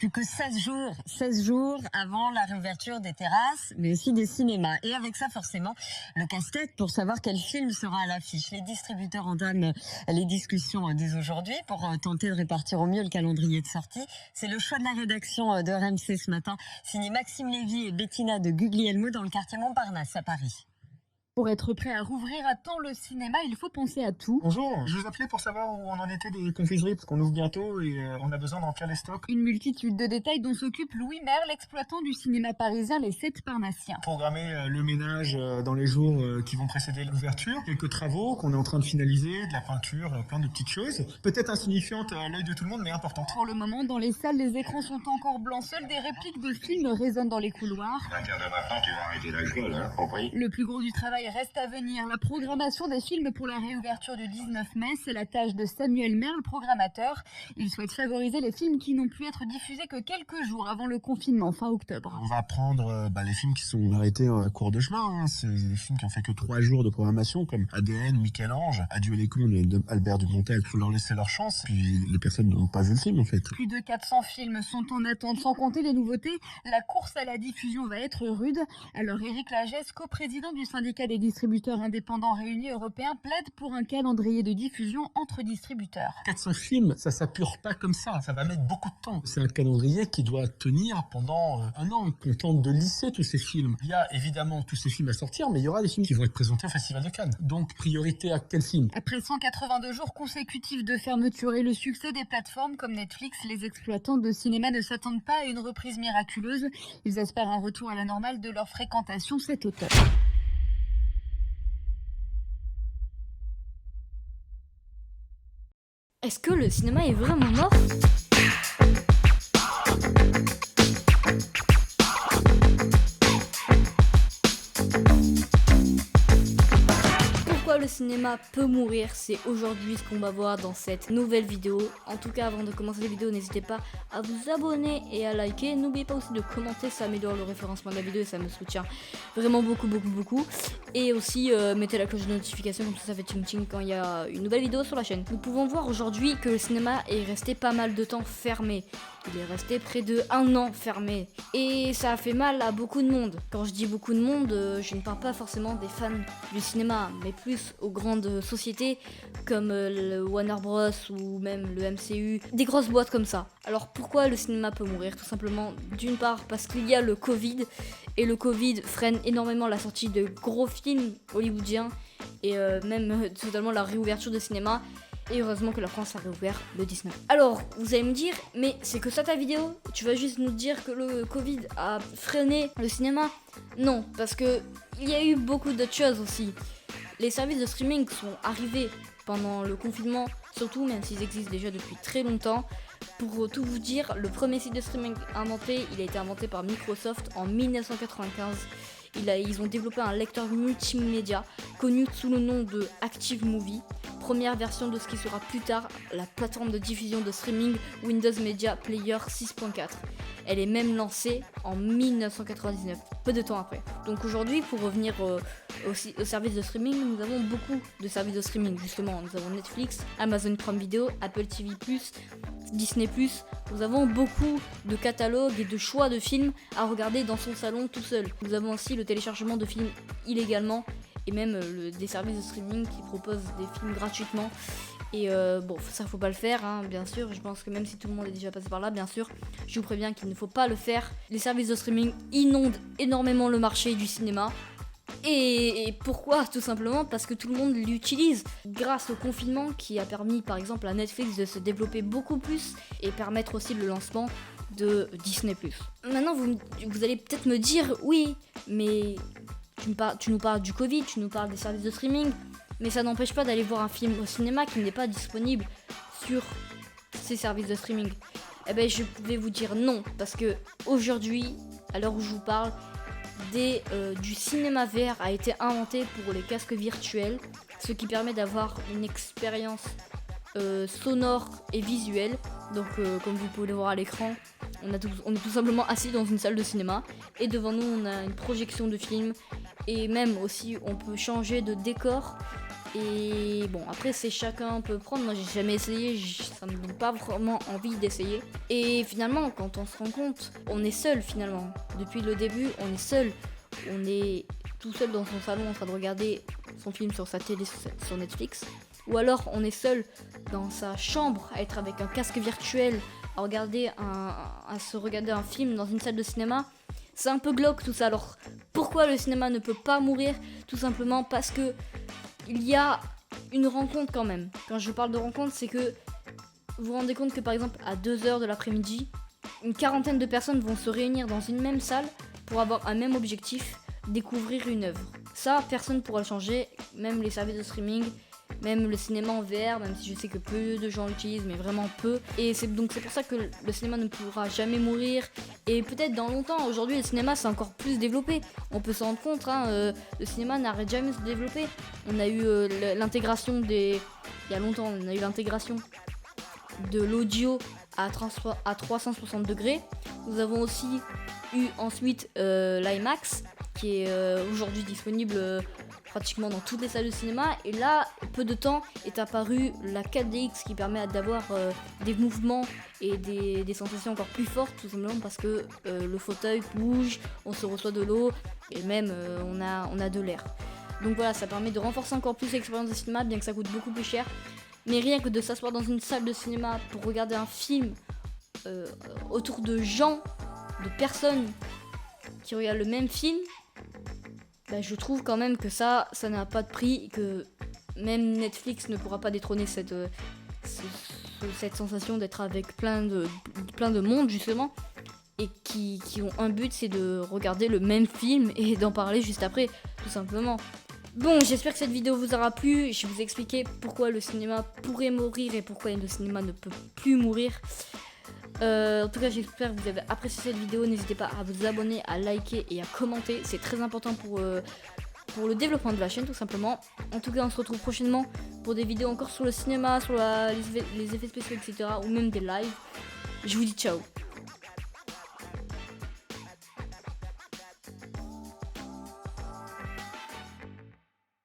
Plus que 16 jours avant la réouverture des terrasses, mais aussi des cinémas. Et avec ça, forcément, le casse-tête pour savoir quel film sera à l'affiche. Les distributeurs entament les discussions dès aujourd'hui pour tenter de répartir au mieux le calendrier de sortie. C'est le choix de la rédaction de RMC ce matin, signé Maxime Lévy et Bettina de Guglielmo dans le quartier Montparnasse à Paris. Pour être prêt à rouvrir à temps le cinéma, il faut penser à tout. Bonjour, je vous appelais pour savoir où on en était des confiseries, parce qu'on ouvre bientôt et on a besoin d'en remplir les stocks. Une multitude de détails dont s'occupe Louis Merle, l'exploitant du cinéma parisien Les 7 Parnassiens. Programmer le ménage dans les jours qui vont précéder l'ouverture, quelques travaux qu'on est en train de finaliser, de la peinture, plein de petites choses, peut-être insignifiantes à l'œil de tout le monde, mais importantes. Pour le moment, dans les salles, les écrans sont encore blancs, seules des répliques de films résonnent dans les couloirs. À partir de maintenant, tu vas arrêter l'alcool, hein, compris? Le plus gros du travail reste à venir. La programmation des films pour la réouverture du 19 mai, c'est la tâche de Samuel Merle, programmateur. Il souhaite favoriser les films qui n'ont pu être diffusés que quelques jours avant le confinement, fin octobre. On va prendre les films qui sont arrêtés en cours de chemin. C'est des films qui ont fait que 3 jours de programmation, comme ADN, Michel-Ange, Adieu les clowns de Albert Dupontel. Il faut leur laisser leur chance. Puis les personnes n'ont pas vu le film, en fait. Plus de 400 films sont en attente, sans compter les nouveautés. La course à la diffusion va être rude. Alors Éric Lagesse, coprésident du syndicat des distributeurs indépendants réunis européens, plaide pour un calendrier de diffusion entre distributeurs. 400 films, ça s'appure pas comme ça. Ça va mettre beaucoup de temps. C'est un calendrier qui doit tenir pendant un an. On tente de lisser tous ces films. Il y a évidemment tous ces films à sortir, mais il y aura des films qui vont être présentés au Festival de Cannes. Donc, priorité à quel film? Après 182 jours consécutifs de fermeture et le succès des plateformes comme Netflix, les exploitants de cinéma ne s'attendent pas à une reprise miraculeuse. Ils espèrent un retour à la normale de leur fréquentation cet automne. Est-ce que le cinéma est vraiment mort ? Pourquoi le cinéma peut mourir, c'est aujourd'hui ce qu'on va voir dans cette nouvelle vidéo. En tout cas, avant de commencer la vidéo, n'hésitez pas à vous abonner et à liker. N'oubliez pas aussi de commenter, ça améliore le référencement de la vidéo et ça me soutient vraiment beaucoup. Et aussi, mettez la cloche de notification, comme ça fait ting quand il y a une nouvelle vidéo sur la chaîne. Nous pouvons voir aujourd'hui que le cinéma est resté pas mal de temps fermé. Il est resté près de 1 an fermé. Et ça a fait mal à beaucoup de monde. Quand je dis beaucoup de monde, je ne parle pas forcément des fans du cinéma, mais plus aux grandes sociétés comme le Warner Bros ou même le MCU, des grosses boîtes comme ça. Alors pourquoi le cinéma peut mourir? Tout simplement, d'une part parce qu'il y a le Covid, et le Covid freine énormément la sortie de gros films hollywoodiens et même totalement la réouverture de cinéma. Et heureusement que la France a réouvert le 19. Alors, vous allez me dire, mais c'est que ça ta vidéo? Tu vas juste nous dire que le Covid a freiné le cinéma? Non, parce que il y a eu beaucoup d'autres choses aussi. Les services de streaming sont arrivés pendant le confinement, surtout même s'ils existent déjà depuis très longtemps. Pour tout vous dire, le premier site de streaming inventé, il a été inventé par Microsoft en 1995. Ils ont développé un lecteur multimédia connu sous le nom de Active Movie, première version de ce qui sera plus tard la plateforme de diffusion de streaming Windows Media Player 6.4. Elle est même lancée en 1999, peu de temps après. Donc aujourd'hui, pour revenir au service de streaming, nous avons beaucoup de services de streaming. Justement, nous avons Netflix, Amazon Prime Video, Apple TV+, Disney+. Nous avons beaucoup de catalogues et de choix de films à regarder dans son salon tout seul. Nous avons aussi le téléchargement de films illégalement et même des services de streaming qui proposent des films gratuitement. Et bon, ça faut pas le faire, hein, bien sûr. Je pense que même si tout le monde est déjà passé par là, bien sûr, je vous préviens qu'il ne faut pas le faire. Les services de streaming inondent énormément le marché du cinéma. Et pourquoi? Tout simplement parce que tout le monde l'utilise grâce au confinement qui a permis par exemple à Netflix de se développer beaucoup plus et permettre aussi le lancement de Disney+. Maintenant vous allez peut-être me dire oui, mais tu nous parles du Covid, tu nous parles des services de streaming, mais ça n'empêche pas d'aller voir un film au cinéma qui n'est pas disponible sur ces services de streaming. Eh ben je vais vous dire non, parce que aujourd'hui, à l'heure où je vous parle, du cinéma VR a été inventé pour les casques virtuels, ce qui permet d'avoir une expérience sonore et visuelle. Donc comme vous pouvez le voir à l'écran, on est tout simplement assis dans une salle de cinéma et devant nous on a une projection de film et même aussi on peut changer de décor Et bon, après c'est chacun peut prendre, moi j'ai jamais essayé, ça me donne pas vraiment envie d'essayer. Et finalement, quand on se rend compte, on est seul finalement. Depuis le début, on est seul. On est tout seul dans son salon en train de regarder son film sur sa télé, sur Netflix. Ou alors on est seul dans sa chambre à être avec un casque virtuel, à se regarder un film dans une salle de cinéma. C'est un peu glauque tout ça. Alors pourquoi le cinéma ne peut pas mourir? Tout simplement parce que il y a une rencontre quand même. Quand je parle de rencontre, c'est que vous vous rendez compte que par exemple à 2h de l'après-midi, une quarantaine de personnes vont se réunir dans une même salle pour avoir un même objectif, découvrir une œuvre. Ça, personne ne pourra le changer, même les services de streaming, même le cinéma en VR, même si je sais que peu de gens l'utilisent, mais vraiment peu. Et c'est pour ça que le cinéma ne pourra jamais mourir. Et peut-être dans longtemps, aujourd'hui le cinéma c'est encore plus développé. On peut s'en rendre compte, le cinéma n'arrête jamais de se développer. On a eu l'intégration il y a longtemps, on a eu l'intégration de l'audio à 360 degrés. Nous avons aussi eu ensuite l'IMAX qui est aujourd'hui disponible pratiquement dans toutes les salles de cinéma. Et là, peu de temps, est apparue la 4DX qui permet d'avoir des mouvements et des sensations encore plus fortes, tout simplement parce que le fauteuil bouge, on se reçoit de l'eau et même on a de l'air. Donc voilà, ça permet de renforcer encore plus l'expérience de cinéma, bien que ça coûte beaucoup plus cher. Mais rien que de s'asseoir dans une salle de cinéma pour regarder un film autour de gens, de personnes qui regardent le même film, je trouve quand même que ça n'a pas de prix, que même Netflix ne pourra pas détrôner cette sensation d'être avec plein de monde justement, et qui ont un but, c'est de regarder le même film et d'en parler juste après, tout simplement. Bon, j'espère que cette vidéo vous aura plu. Je vous ai expliqué pourquoi le cinéma pourrait mourir et pourquoi le cinéma ne peut plus mourir. En tout cas, j'espère que vous avez apprécié cette vidéo. N'hésitez pas à vous abonner, à liker et à commenter. C'est très important pour le développement de la chaîne, tout simplement. En tout cas, on se retrouve prochainement pour des vidéos encore sur le cinéma, sur les effets spéciaux, etc. ou même des lives. Je vous dis ciao.